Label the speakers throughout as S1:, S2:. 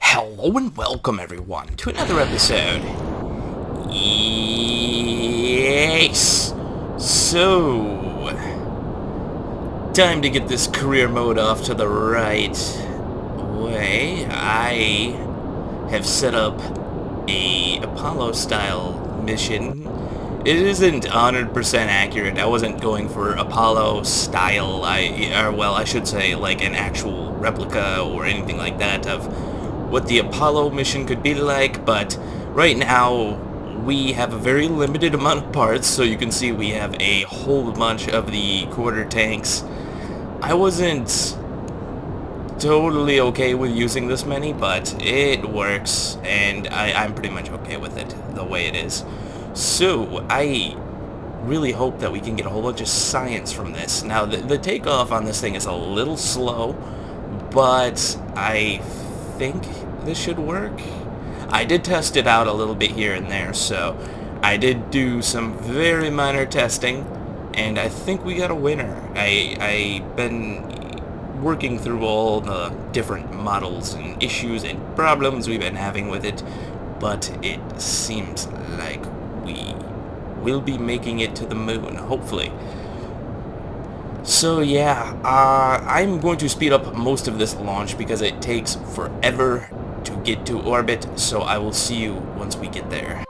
S1: Hello and welcome everyone to another episode. Yes. So, time to get this career mode off to the right way. I have set up a Apollo style mission. It isn't 100% accurate. I wasn't going for Apollo style. I should say like an actual replica or anything like that of what the Apollo mission could be like, but right now we have a very limited amount of parts, so you can see we have a whole bunch of the quarter tanks. I wasn't totally okay with using this many, but it works, and I'm pretty much okay with it the way it is. So I really hope that we can get a whole bunch of science from this. Now the takeoff on this thing is a little slow, but I think this should work. I did test it out a little bit here and there, so I did do some very minor testing, and I think we got a winner. I've been working through all the different models and issues and problems we've been having with it, but it seems like we will be making it to the moon, hopefully. So yeah, I'm going to speed up most of this launch because it takes forever to get to orbit, so I will see you once we get there.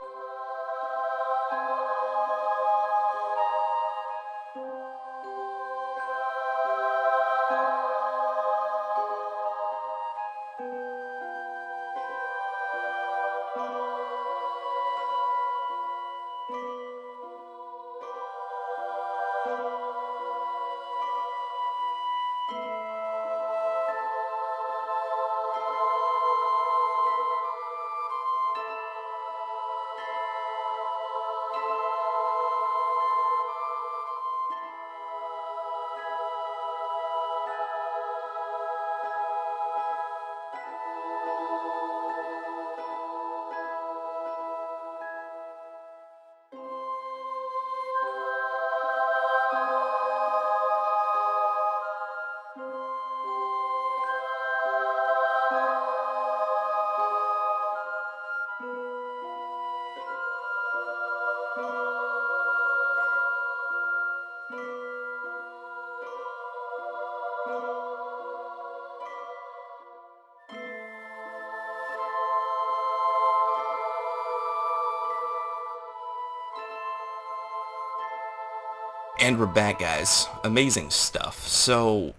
S1: And we're back, guys. Amazing stuff. So,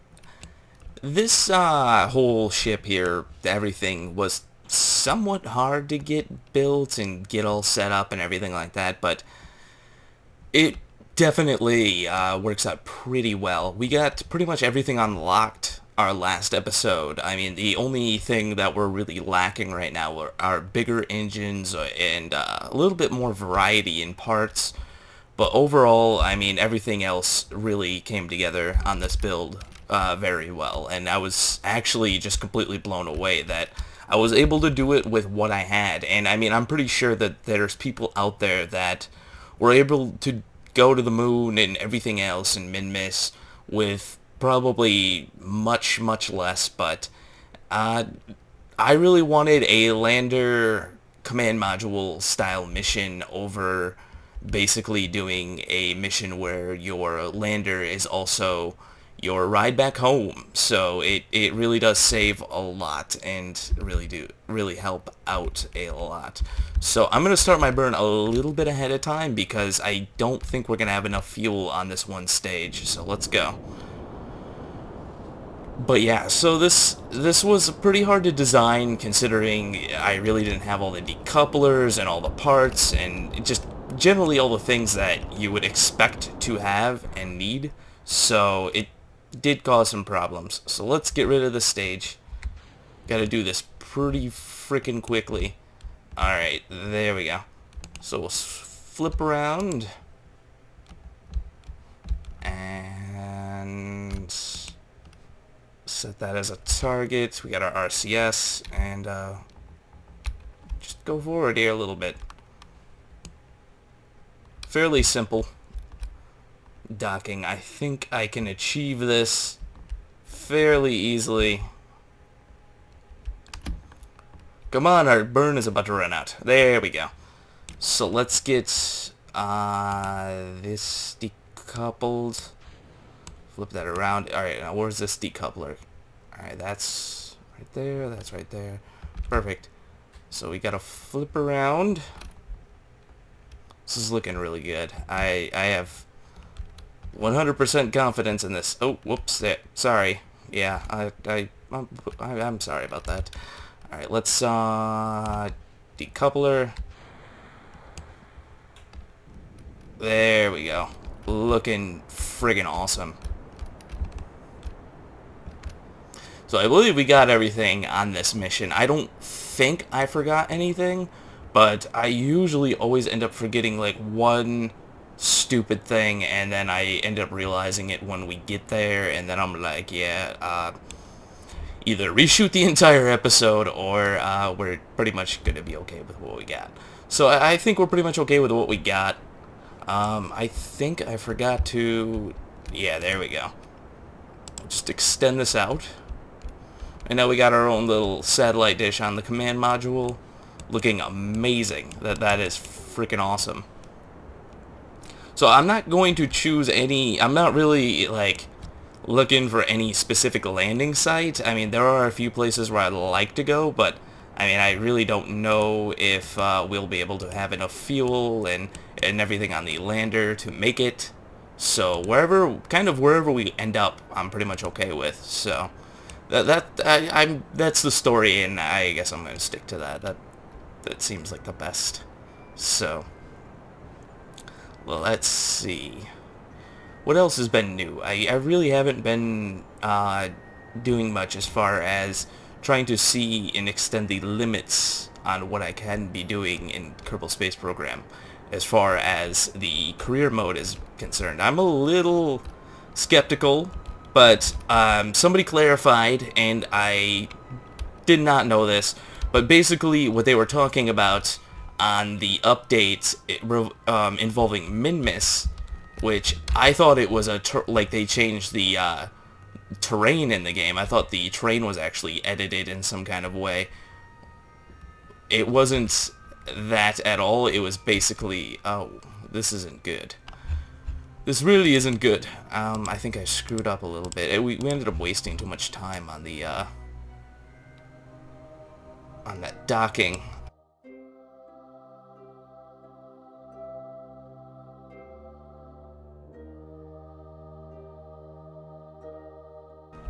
S1: this whole ship here, everything was somewhat hard to get built and get all set up and everything like that, but it definitely works out pretty well. We got pretty much everything unlocked our last episode. I mean, the only thing that we're really lacking right now are bigger engines and a little bit more variety in parts. But overall, I mean, everything else really came together on this build very well. And I was actually just completely blown away that I was able to do it with what I had. And I mean, I'm pretty sure that there's people out there that were able to go to the moon and everything else and min-miss with probably much, much less. But I really wanted a lander command module style mission over basically doing a mission where your lander is also your ride back home. So it really does save a lot and really help out a lot. So I'm going to start my burn a little bit ahead of time because I don't think we're going to have enough fuel on this one stage. So let's go. But yeah, so this was pretty hard to design considering I really didn't have all the decouplers and all the parts and just generally all the things that you would expect to have and need. So it did cause some problems. So let's get rid of the stage. Gotta do this pretty freaking quickly. Alright, there we go. So we'll flip around. And set that as a target. We got our RCS, and just go forward here a little bit. Fairly simple docking. I think I can achieve this fairly easily. Come on, our burn is about to run out. There we go. So let's get this decoupled. Flip that around. Alright, now where's this decoupler? Alright, that's right there. That's right there. Perfect. So we gotta flip around. This is looking really good. I have 100% confidence in this. Oh, whoops. Sorry. Yeah, I'm sorry about that. Alright, let's decoupler. There we go. Looking friggin' awesome. So I believe we got everything on this mission. I don't think I forgot anything, but I usually always end up forgetting like one stupid thing, and then I end up realizing it when we get there, and then I'm like, yeah, either reshoot the entire episode, or we're pretty much going to be okay with what we got. So I think we're pretty much okay with what we got. I think I forgot to... Yeah, there we go. Just extend this out. And now we got our own little satellite dish on the command module. Looking amazing. That is freaking awesome. So I'm not going to choose any... I'm not really, like, looking for any specific landing site. I mean, there are a few places where I'd like to go, but... I mean, I really don't know if we'll be able to have enough fuel and everything on the lander to make it. So wherever we end up, I'm pretty much okay with. So that's the story, and I guess I'm gonna stick to that. That seems like the best. So, well, let's see. What else has been new? I really haven't been doing much as far as trying to see and extend the limits on what I can be doing in Kerbal Space Program as far as the career mode is concerned. I'm a little skeptical, but somebody clarified, and I did not know this, but basically what they were talking about on the updates involving Minmus, which I thought it was like they changed the terrain in the game. I thought the terrain was actually edited in some kind of way. It wasn't that at all. It was basically, oh, this isn't good. This really isn't good. I think I screwed up a little bit. We ended up wasting too much time on the on that docking.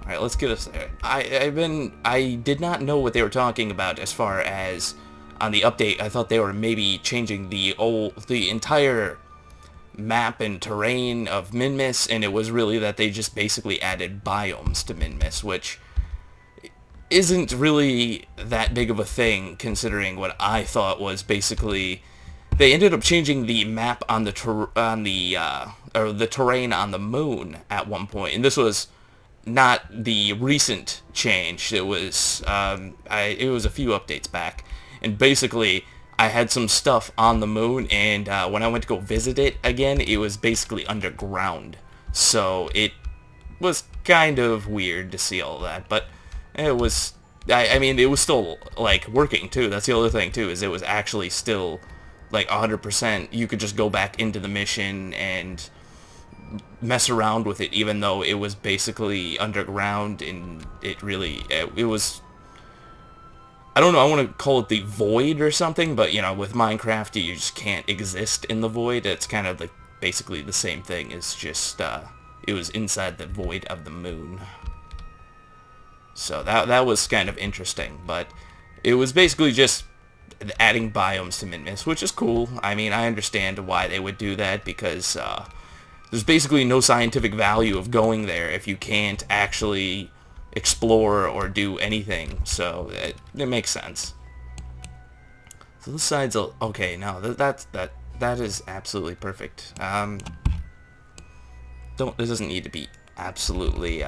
S1: Alright, let's get us there. I did not know what they were talking about as far as on the update. I thought they were maybe changing the entire map and terrain of Minmus, and it was really that they just basically added biomes to Minmus, which isn't really that big of a thing considering what I thought was basically they ended up changing the map on the terrain on the moon at one point, and this was not the recent change. It was it was a few updates back, and basically I had some stuff on the moon, and when I went to go visit it again, it was basically underground. So it was kind of weird to see all that, but it was. I mean, it was still like working too. That's the other thing too, is it was actually still like 100%. You could just go back into the mission and mess around with it, even though it was basically underground, and it was, I don't know, I want to call it the void or something, but you know, with Minecraft you just can't exist in the void. It's kind of like basically the same thing. It's just it was inside the void of the moon. So that was kind of interesting, but it was basically just adding biomes to Minmus, which is cool. I mean, I understand why they would do that, because there's basically no scientific value of going there if you can't actually explore or do anything. So it makes sense. So this side's okay. No, that is absolutely perfect. It doesn't need to be absolutely.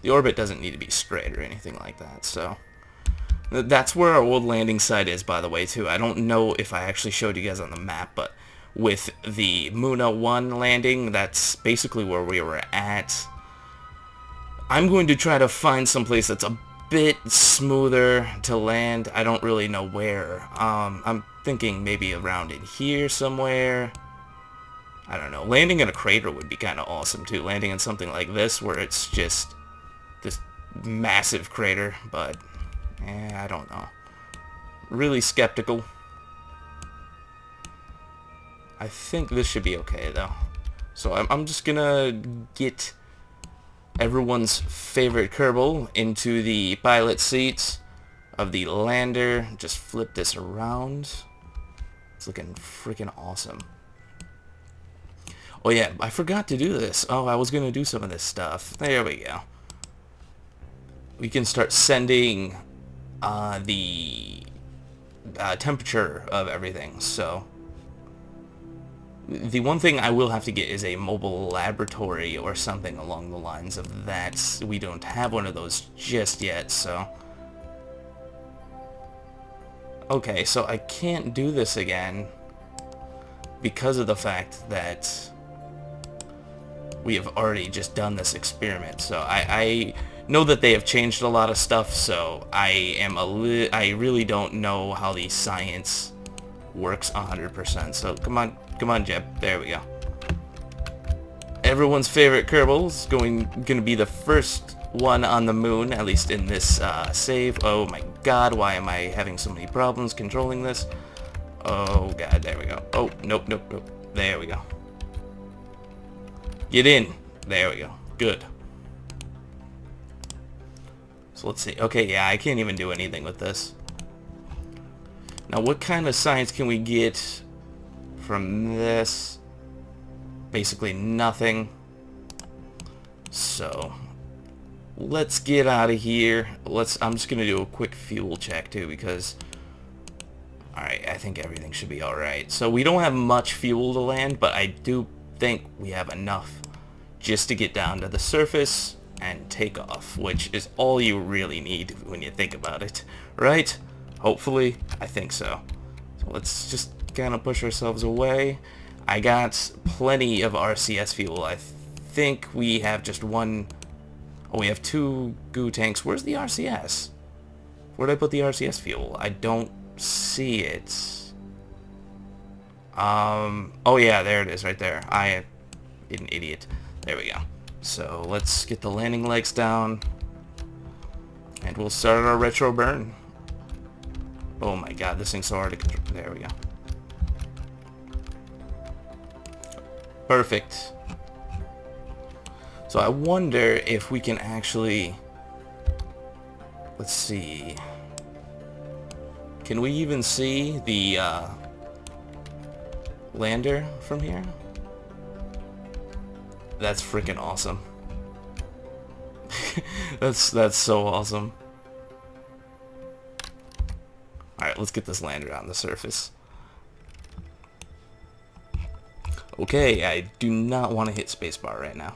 S1: The orbit doesn't need to be straight or anything like that. So that's where our old landing site is, by the way, too. I don't know if I actually showed you guys on the map, but with the Muna 1 landing, that's basically where we were at. I'm going to try to find someplace that's a bit smoother to land. I don't really know where. I'm thinking maybe around in here somewhere. I don't know. Landing in a crater would be kind of awesome too. Landing in something like this where it's just this massive crater, but I don't know. Really skeptical. I think this should be okay though. So I'm just gonna get everyone's favorite Kerbal into the pilot seat of the lander. Just flip this around. It's looking freaking awesome. Oh yeah, I forgot to do this. Oh, I was gonna do some of this stuff. There we go. We can start sending the temperature of everything. So the one thing I will have to get is a mobile laboratory or something along the lines of that. We don't have one of those just yet, so... Okay, so I can't do this again because of the fact that we have already just done this experiment. So I know that they have changed a lot of stuff, so I really don't know how the science works 100%. So come on, Jeb. There we go. Everyone's favorite Kerbal is gonna be the first one on the moon, at least in this save. Oh my god, why am I having so many problems controlling this? Oh god, there we go. Oh, nope. There we go. Get in. There we go. Good. So let's see. Okay, yeah, I can't even do anything with this. Now, what kind of science can we get from this? Basically nothing. So let's get out of here. I'm just gonna do a quick fuel check too, because alright, I think everything should be alright. So we don't have much fuel to land, but I do think we have enough just to get down to the surface and take off, which is all you really need when you think about it, right? Hopefully, I think so. So let's just kind of push ourselves away. I got plenty of RCS fuel. I think we have just one... Oh, we have 2 goo tanks. Where's the RCS? Where'd I put the RCS fuel? I don't see it. Oh yeah, there it is right there. I am an idiot. There we go. So let's get the landing legs down. And we'll start our retro burn. Oh my god, this thing's so hard to control. There we go. Perfect. So I wonder if we can actually... Let's see. Can we even see the lander from here? That's freaking awesome. that's so awesome. Alright, let's get this lander on the surface. Okay, I do not want to hit spacebar right now.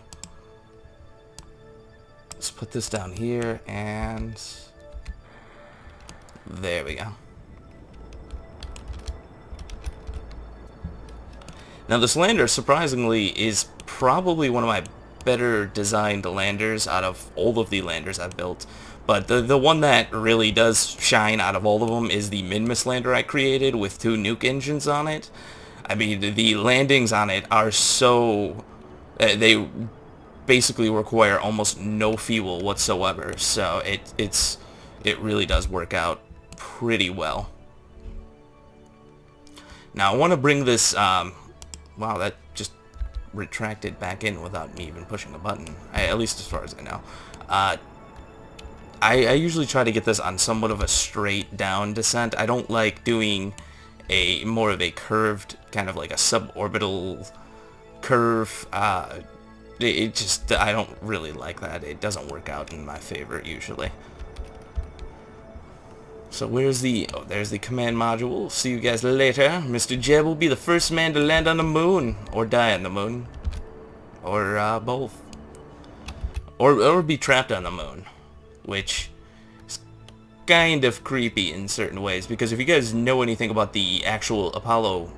S1: Let's put this down here, and... There we go. Now this lander, surprisingly, is probably one of my better designed landers out of all of the landers I've built. But the one that really does shine out of all of them is the Minmus lander I created with 2 nuke engines on it. I mean, the landings on it are so... they basically require almost no fuel whatsoever, so it really does work out pretty well. Now I want to bring this... wow, that just retracted back in without me even pushing a button, at least as far as I know. I usually try to get this on somewhat of a straight down descent. I don't like doing a more of a curved, kind of like a suborbital curve. It just, I don't really like that. It doesn't work out in my favor usually. So where's the... Oh, there's the command module. See you guys later. Mr. Jeb will be the first man to land on the moon. Or die on the moon. Or both. Or be trapped on the moon. Which is kind of creepy in certain ways. Because if you guys know anything about the actual Apollo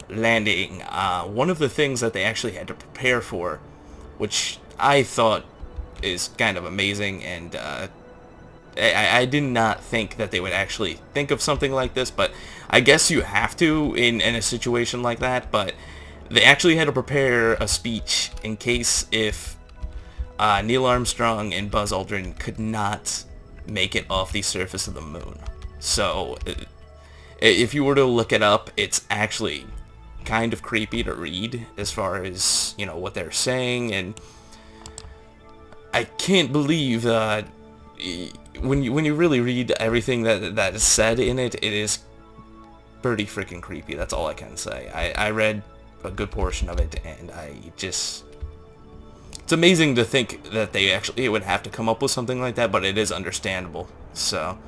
S1: landing, one of the things that they actually had to prepare for, which I thought is kind of amazing and I did not think that they would actually think of something like this, but I guess you have to in a situation like that. But they actually had to prepare a speech in case if Neil Armstrong and Buzz Aldrin could not make it off the surface of the moon. So if you were to look it up, it's actually kind of creepy to read as far as, you know, what they're saying, and I can't believe when you really read everything that is said in it, it is pretty freaking creepy. That's all I can say. I read a good portion of it, and it's amazing to think that they actually would have to come up with something like that, but it is understandable. So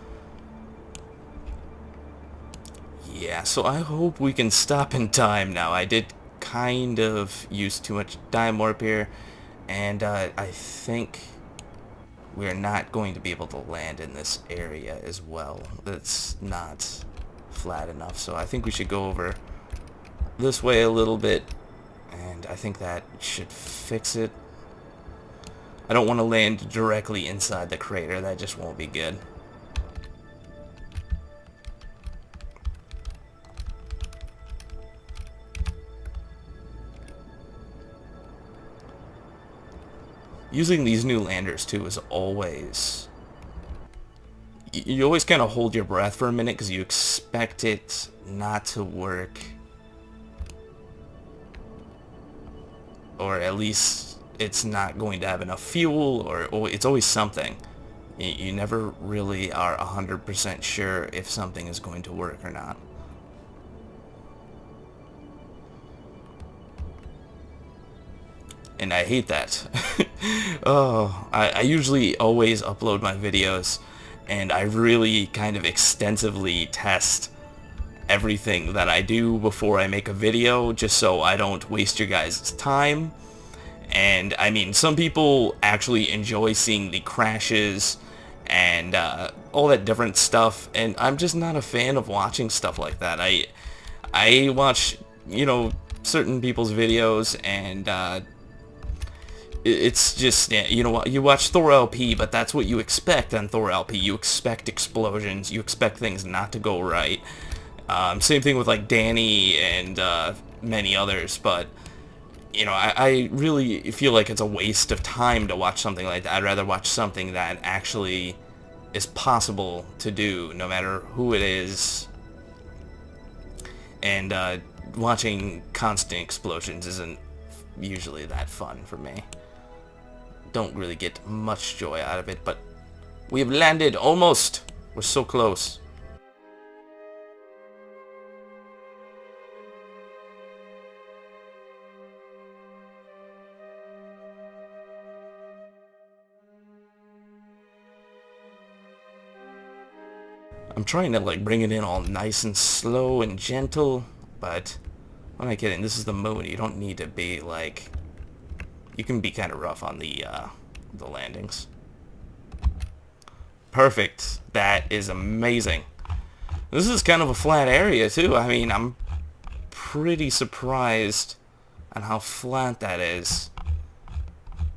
S1: yeah, so I hope we can stop in time now. I did kind of use too much time warp here, and I think we're not going to be able to land in this area as well. It's not flat enough, so I think we should go over this way a little bit, and I think that should fix it. I don't want to land directly inside the crater. That just won't be good. Using these new landers too is always... You always kind of hold your breath for a minute because you expect it not to work. Or at least it's not going to have enough fuel, or it's always something. You never really are 100% sure if something is going to work or not. And I hate that. Oh, I usually always upload my videos, and I really kind of extensively test everything that I do before I make a video, just so I don't waste your guys' time. And I mean, some people actually enjoy seeing the crashes and all that different stuff, and I'm just not a fan of watching stuff like that. I watch, you know, certain people's videos, and it's just, you know what, you watch Thor LP, but that's what you expect on Thor LP. You expect explosions, you expect things not to go right. Same thing with like Danny and many others, but you know, I really feel like it's a waste of time to watch something like that. I'd rather watch something that actually is possible to do, no matter who it is. And watching constant explosions isn't usually that fun for me. Don't really get much joy out of it, but we have landed, almost. We're so close. I'm trying to like bring it in all nice and slow and gentle, but I'm not kidding. This is the moon. You don't need to be like... You can be kind of rough on the landings. Perfect. That is amazing. This is kind of a flat area too. I mean, I'm pretty surprised on how flat that is,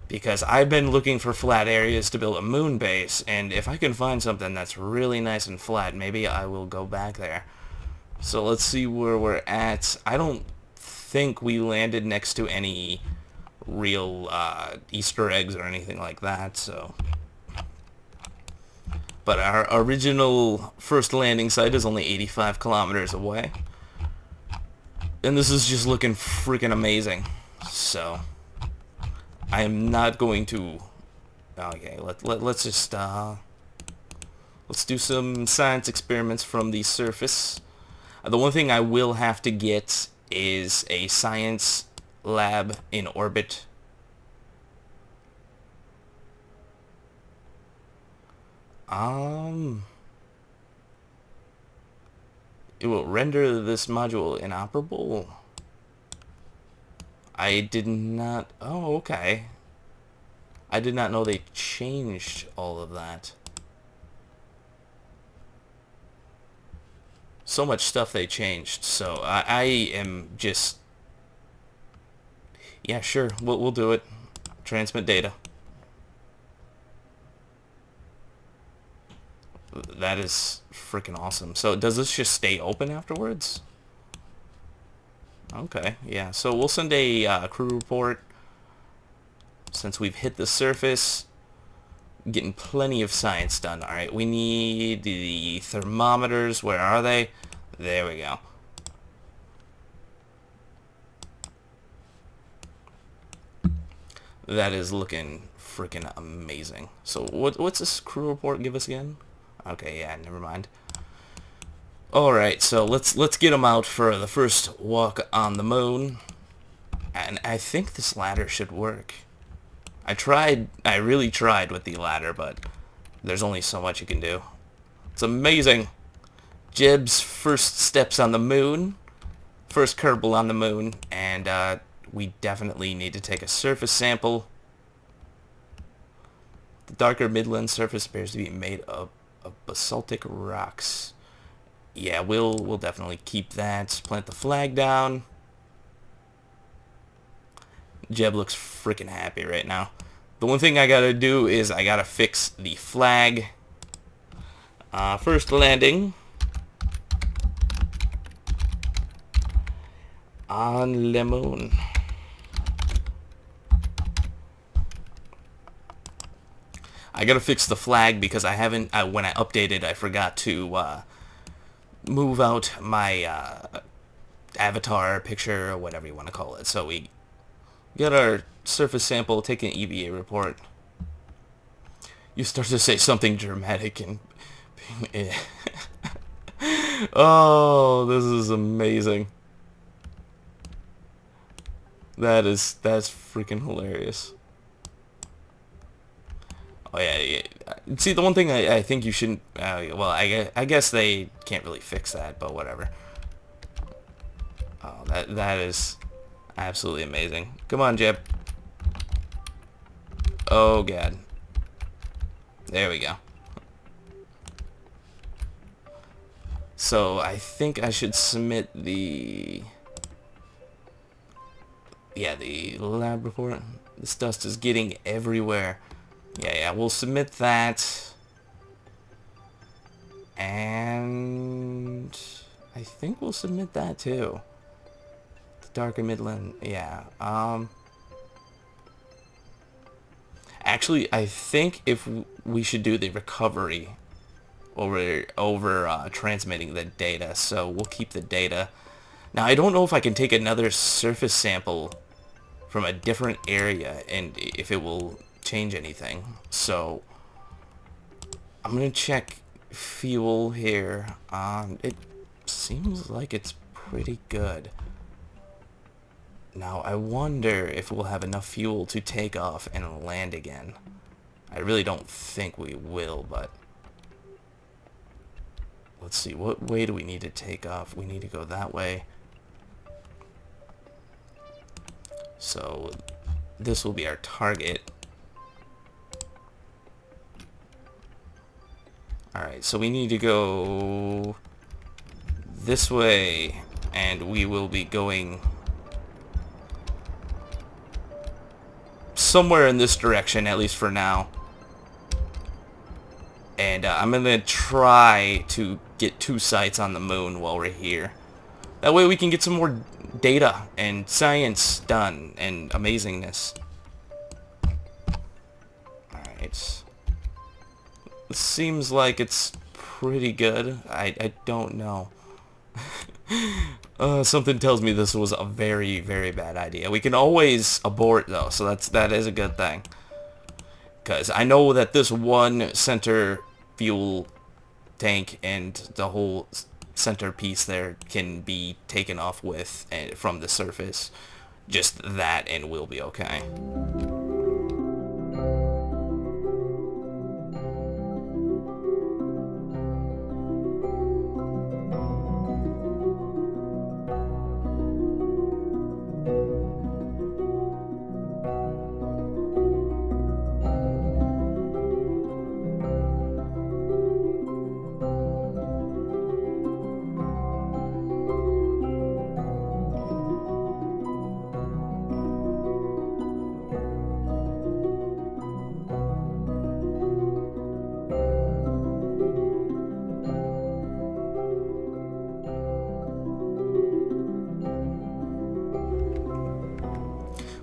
S1: because I've been looking for flat areas to build a moon base, and if I can find something that's really nice and flat, maybe I will go back there. So let's see where we're at. I don't think we landed next to any real Easter eggs or anything like that, so... But our original first landing site is only 85 kilometers away. And this is just looking freaking amazing. So I am not going to... Okay, let's just... let's do some science experiments from the surface. The one thing I will have to get is a science lab in orbit. It will render this module inoperable. I did not... Oh, okay. I did not know they changed all of that. So much stuff they changed, so I am just... Yeah, sure, we'll do it. Transmit data. That is freaking awesome. So does this just stay open afterwards? Okay, yeah. So we'll send a crew report since we've hit the surface. Getting plenty of science done. Alright, we need the thermometers. Where are they? There we go. That is looking freaking amazing. So what's this crew report give us again? Okay, yeah, never mind. Alright, so let's get them out for the first walk on the moon. And I think this ladder should work. I really tried with the ladder, but there's only so much you can do. It's amazing. Jeb's first steps on the moon. First Kerbal on the moon. And we definitely need to take a surface sample. The darker midland surface appears to be made of basaltic rocks. Yeah, we'll definitely keep that. Plant the flag down. Jeb looks freaking happy right now. The one thing I gotta do is I gotta fix the flag. First landing on the moon. I gotta fix the flag because I haven't. When I updated, I forgot to move out my avatar picture or whatever you want to call it. So we got our surface sample, take an EVA report. You start to say something dramatic and oh, this is amazing. That's freaking hilarious. Oh yeah. See, the one thing I think you shouldn't. Well, I guess they can't really fix that, but whatever. Oh, that is absolutely amazing. Come on, Jeb. Oh god. There we go. So I think I should submit the lab report. This dust is getting everywhere. Yeah, we'll submit that. And I think we'll submit that too. The darker midland, yeah. Actually, I think if we should do the recovery over transmitting the data, so we'll keep the data. Now, I don't know if I can take another surface sample from a different area and if it will change anything. So I'm gonna check fuel here. It seems like it's pretty good. Now I wonder if we'll have enough fuel to take off and land again. I really don't think we will, but let's see, what way do we need to take off? We need to go that way. So this will be our target. Alright, so we need to go this way, and we will be going somewhere in this direction, at least for now. And I'm going to try to get 2 sites on the moon while we're here. That way we can get some more data and science done and amazingness. Alright. It seems like it's pretty good. I don't know. Something tells me this was a very, very bad idea. We can always abort though, so that is a good thing. Because I know that this one center fuel tank and the whole center piece there can be taken off with from the surface. Just that, and we'll be okay.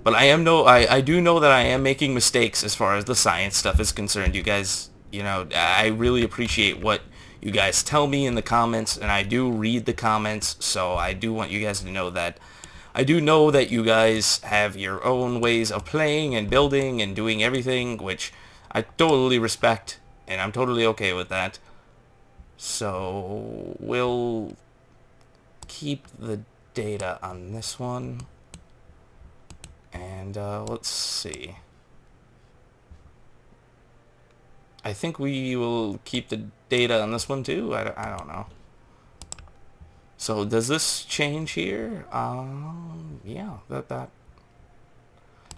S1: But I do know that I am making mistakes as far as the science stuff is concerned. You guys, I really appreciate what you guys tell me in the comments, and I do read the comments, so I do want you guys to know that I do know that you guys have your own ways of playing and building and doing everything, which I totally respect, and I'm totally okay with that. So we'll keep the data on this one, and let's see. I think we will keep the data on this one too. I don't know. So does this change here? Yeah, that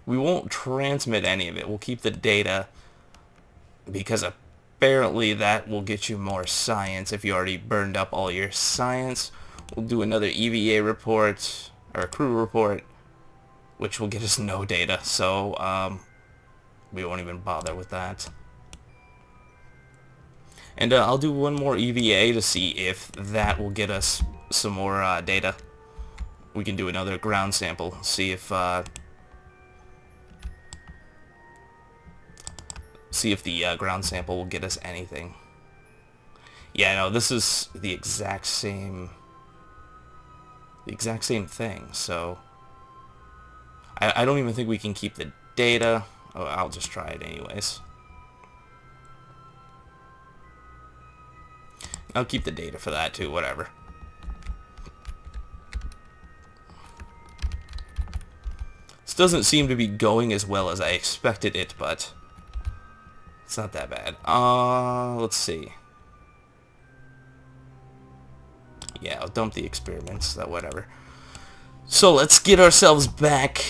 S1: we won't transmit any of it. We'll keep the data because apparently that will get you more science if you already burned up all your science. We'll do another EVA report or a crew report, which will get us no data. So we won't even bother with that. And I'll do one more EVA to see if that will get us some more data. We can do another ground sample, see if the ground sample will get us anything. Yeah, no, this is the exact same thing. So I don't even think we can keep the data. Oh, I'll just try it anyways. I'll keep the data for that too, whatever. This doesn't seem to be going as well as I expected it, but it's not that bad. Let's see. Yeah, I'll dump the experiments, that whatever. So let's get ourselves back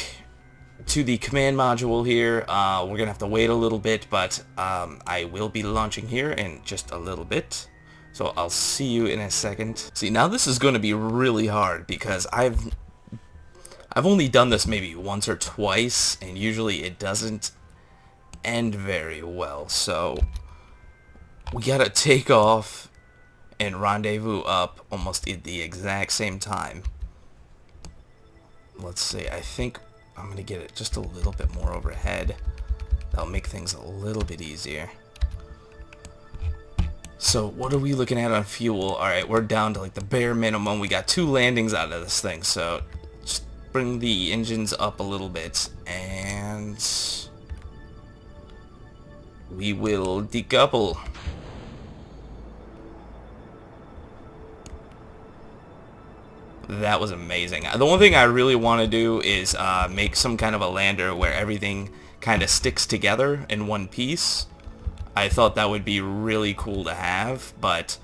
S1: to the command module here. We're gonna have to wait a little bit, but I will be launching here in just a little bit. So I'll see you in a second. See, now this is going to be really hard because I've only done this maybe once or twice, and usually it doesn't end very well. So we gotta take off and rendezvous up almost at the exact same time. Let's see, I think I'm gonna get it just a little bit more overhead. That'll make things a little bit easier. So what are we looking at on fuel? Alright, we're down to like the bare minimum. We got 2 landings out of this thing, so just bring the engines up a little bit and we will decouple. That was amazing. The one thing I really want to do is make some kind of a lander where everything kind of sticks together in one piece. I thought that would be really cool to have, but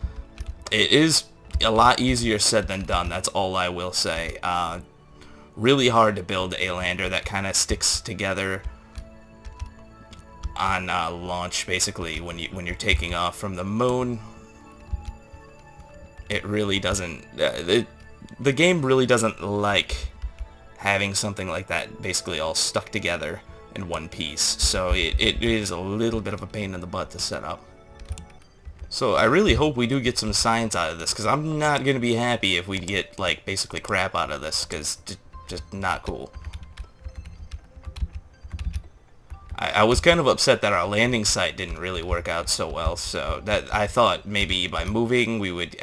S1: it is a lot easier said than done. That's all I will say. Really hard to build a lander that kind of sticks together on launch, basically, when you're taking off from the moon. It really doesn't. The game really doesn't like having something like that basically all stuck together in one piece, so it is a little bit of a pain in the butt to set up. So I really hope we do get some science out of this, because I'm not going to be happy if we get, like, basically crap out of this, because just not cool. I was kind of upset that our landing site didn't really work out so well, so that I thought maybe by moving we would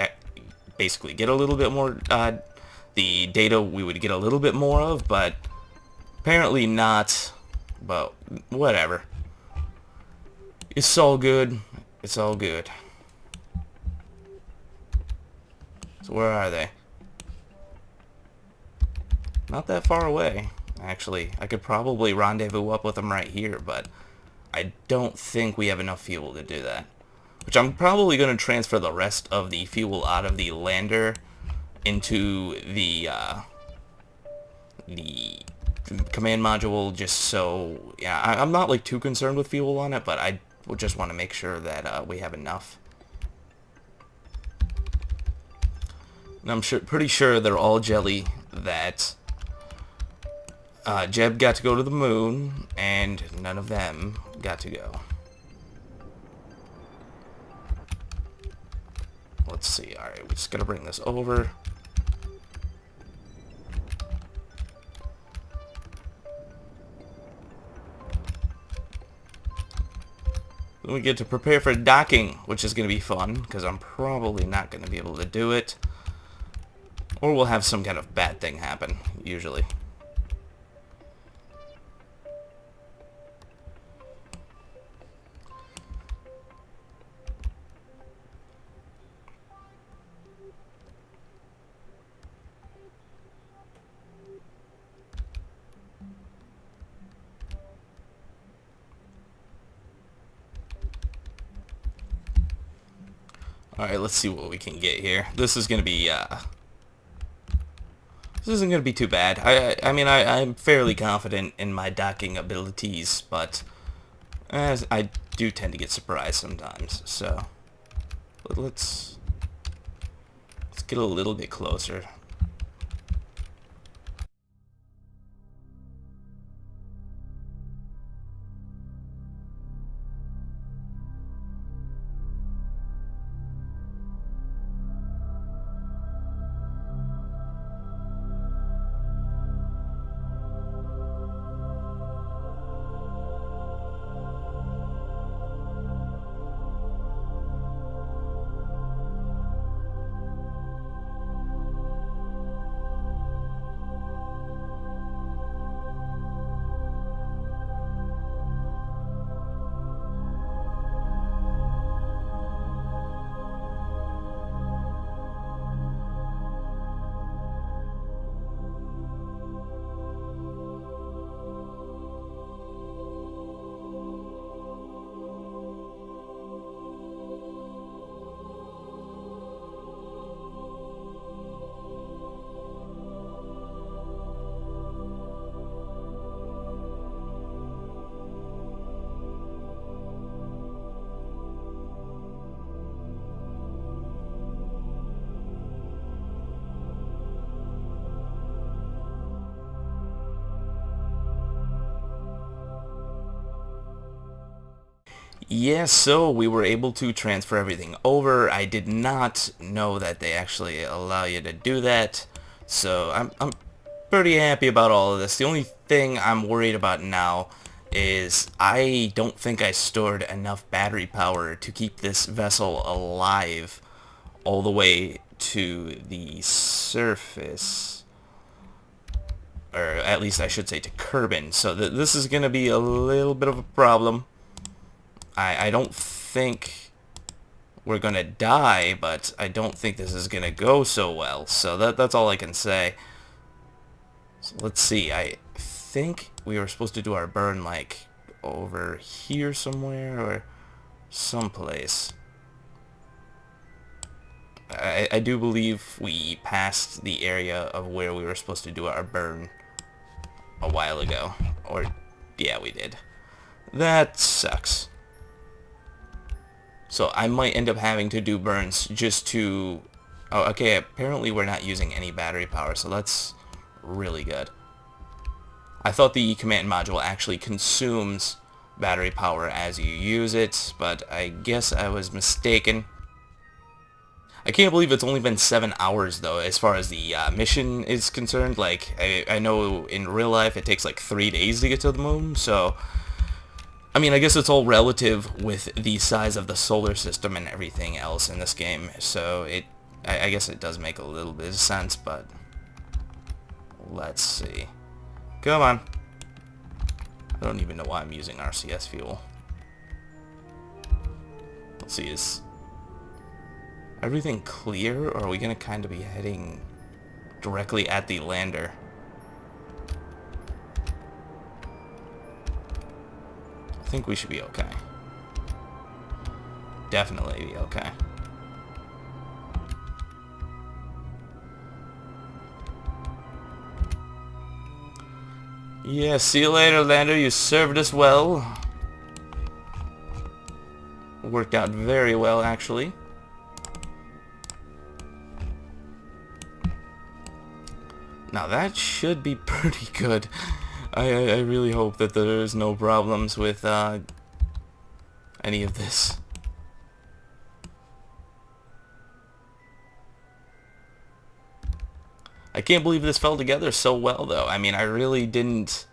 S1: basically get a little bit more, the data we would get a little bit more of, but apparently not. But whatever. It's all good. It's all good. So where are they? Not that far away, actually. I could probably rendezvous up with them right here, but I don't think we have enough fuel to do that. Which I'm probably going to transfer the rest of the fuel out of the lander into the command module, just so, yeah, I'm not like too concerned with fuel on it, but I would just want to make sure that we have enough. And I'm pretty sure they're all jelly that Jeb got to go to the moon, and none of them got to go. Let's see, alright, we just gotta bring this over. Then we get to prepare for docking, which is going to be fun, because I'm probably not going to be able to do it. Or we'll have some kind of bad thing happen, usually. Alright, let's see what we can get here. This is going to be, this isn't going to be too bad. I'm fairly confident in my docking abilities, but I do tend to get surprised sometimes, so let's get a little bit closer. Yeah, so we were able to transfer everything over. I did not know that they actually allow you to do that, so I'm pretty happy about all of this. The only thing I'm worried about now is I don't think I stored enough battery power to keep this vessel alive all the way to the surface. Or at least I should say to Kerbin. So this is going to be a little bit of a problem. I don't think we're going to die, but I don't think this is going to go so well. So that's all I can say. So let's see. I think we were supposed to do our burn like over here somewhere or someplace. I do believe we passed the area of where we were supposed to do our burn a while ago. Or, yeah, we did. That sucks. So I might end up having to do burns just to... Oh, okay, apparently we're not using any battery power, so that's really good. I thought the command module actually consumes battery power as you use it, but I guess I was mistaken. I can't believe it's only been 7 hours, though, as far as the mission is concerned. Like, I know in real life it takes like 3 days to get to the moon, so... I mean, I guess it's all relative with the size of the solar system and everything else in this game, so I guess it does make a little bit of sense, but let's see. Come on. I don't even know why I'm using RCS fuel. Let's see, is everything clear, or are we going to kind of be heading directly at the lander? I think we should be okay. Definitely be okay. Yeah, see you later, lander. You served us well. Worked out very well, actually. Now that should be pretty good. I really hope that there's no problems with any of this. I can't believe this fell together so well, though. I mean, I really didn't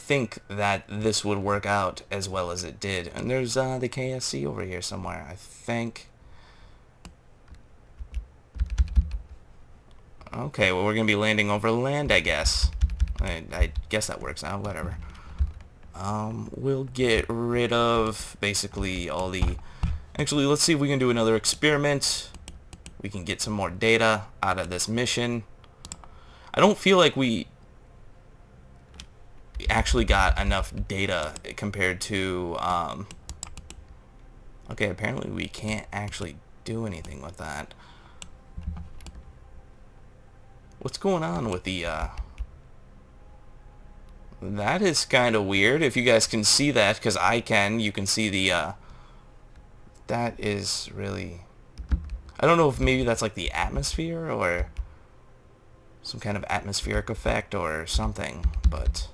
S1: think that this would work out as well as it did. And there's the KSC over here somewhere, I think. Okay, well, we're going to be landing over land, I guess. I guess that works out, whatever. We'll get rid of basically all the... Actually, let's see if we can do another experiment. We can get some more data out of this mission. I don't feel like we actually got enough data compared to... Okay, apparently we can't actually do anything with that. What's going on with the... That is kind of weird. If you guys can see that, because I can, you can see the... That is really... I don't know if maybe that's like the atmosphere or some kind of atmospheric effect or something, but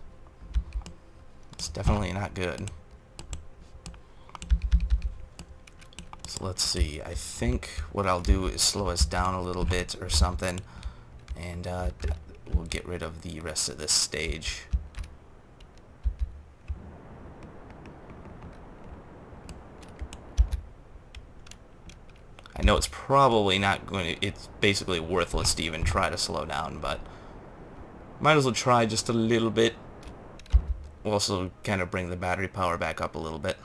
S1: it's definitely not good. So let's see. I think what I'll do is slow us down a little bit or something, and we'll get rid of the rest of this stage. I know it's probably not going to, it's basically worthless to even try to slow down, but might as well try just a little bit. We'll also kind of bring the battery power back up a little bit.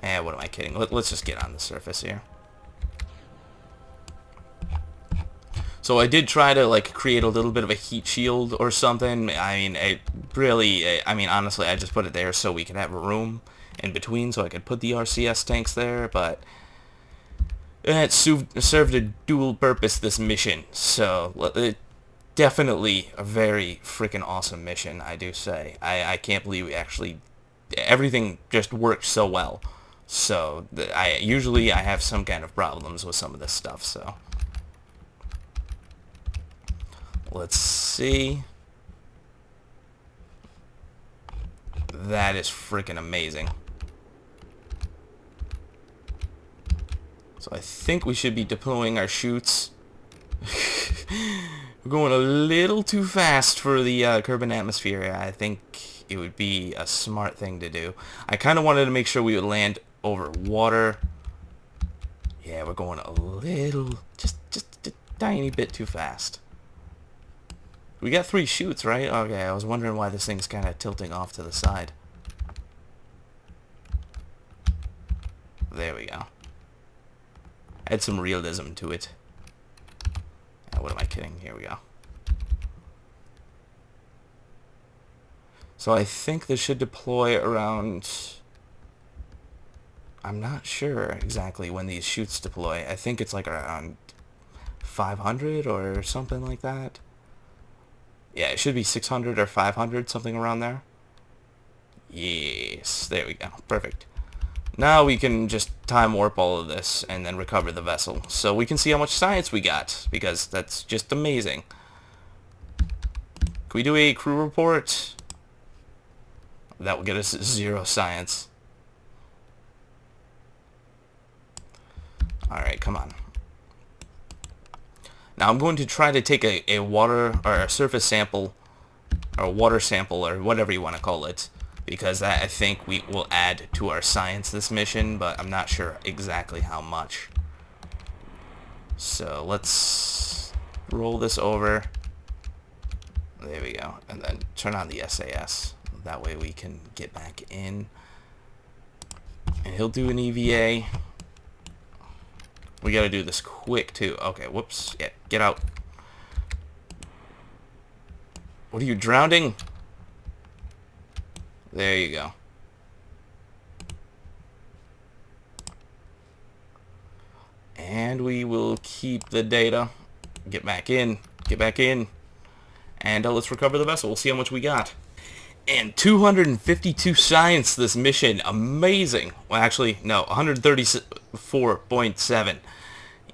S1: What am I kidding? Let's just get on the surface here. So I did try to like create a little bit of a heat shield or something. I mean, honestly, I just put it there so we could have room in between so I could put the RCS tanks there, but it served a dual purpose, this mission. So it definitely a very freaking awesome mission, I do say. I can't believe we actually, everything just worked so well. So usually I have some kind of problems with some of this stuff, so let's see. That is freaking amazing. So I think we should be deploying our chutes. We're going a little too fast for the Kerbin atmosphere. I think it would be a smart thing to do. I kind of wanted to make sure we would land over water. Yeah, we're going a little, just a tiny bit too fast. We got 3 chutes, right? Okay, I was wondering why this thing's kind of tilting off to the side. There we go. Add some realism to it. What am I kidding? Here we go. So I think this should deploy around... I'm not sure exactly when these chutes deploy. I think it's like around 500 or something like that. Yeah, it should be 600 or 500, something around there. Yes, there we go. Perfect. Now we can just time warp all of this and then recover the vessel. So we can see how much science we got, because that's just amazing. Can we do a crew report? That will get us 0 science. Alright, come on. Now I'm going to try to take a water or a surface sample, or a water sample, or whatever you want to call it, because that I think we will add to our science this mission, but I'm not sure exactly how much. So let's roll this over. There we go. And then turn on the SAS. That way we can get back in. And he'll do an EVA. We gotta do this quick too. Okay, whoops. Yeah, get out. What are you, drowning? There you go. And we will keep the data. Get back in. Get back in. And let's recover the vessel. We'll see how much we got. And 252 science this mission. Amazing. Well, actually, no. 134.7.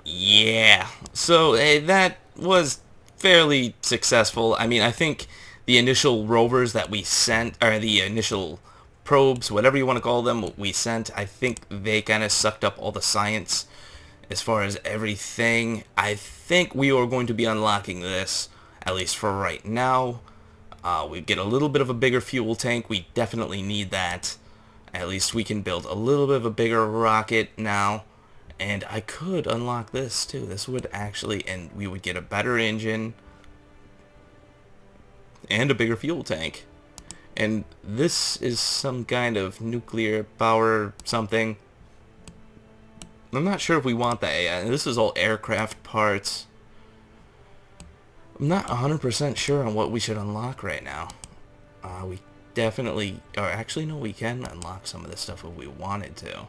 S1: Yeah. So that was fairly successful. I mean, I think the initial rovers that we sent, or the initial probes, whatever you want to call them, we sent, I think they kind of sucked up all the science as far as everything. I think we are going to be unlocking this, at least for right now. We get a little bit of a bigger fuel tank. We definitely need that. At least we can build a little bit of a bigger rocket now. And I could unlock this too. This would actually, and we would get a better engine and a bigger fuel tank. And this is some kind of nuclear power something. I'm not sure if we want that. This is all aircraft parts. I'm not 100% sure on what we should unlock right now. We definitely, or actually no, we can unlock some of this stuff if we wanted to.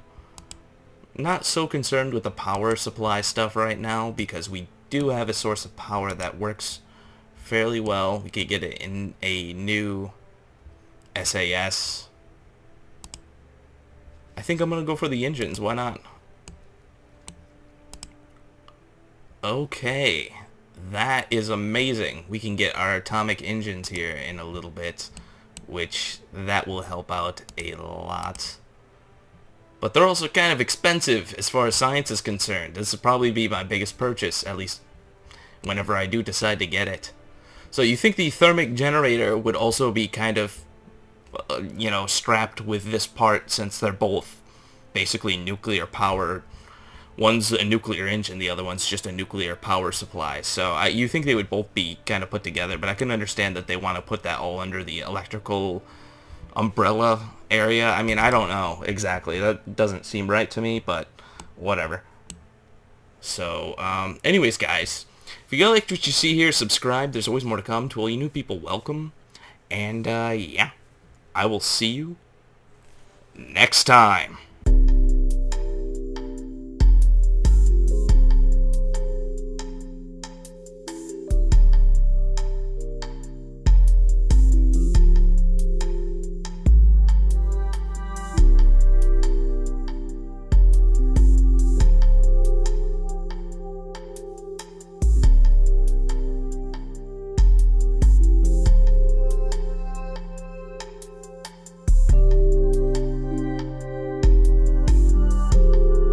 S1: Not so concerned with the power supply stuff right now because we do have a source of power that works fairly well. We could get it in a new SAS. I think I'm gonna go for the engines. Why not? Okay, that is amazing. We can get our atomic engines here in a little bit, which that will help out a lot. But they're also kind of expensive as far as science is concerned. This will probably be my biggest purchase, at least whenever I do decide to get it. So you think the thermic generator would also be kind of, you know, strapped with this part since they're both basically nuclear powered. One's a nuclear engine, the other one's just a nuclear power supply. So you think they would both be kind of put together, but I can understand that they want to put that all under the electrical umbrella area. I mean, I don't know exactly. That doesn't seem right to me, but whatever. So, anyways, guys, if you liked what you see here, subscribe. There's always more to come. To all you new people, welcome. And, yeah, I will see you next time.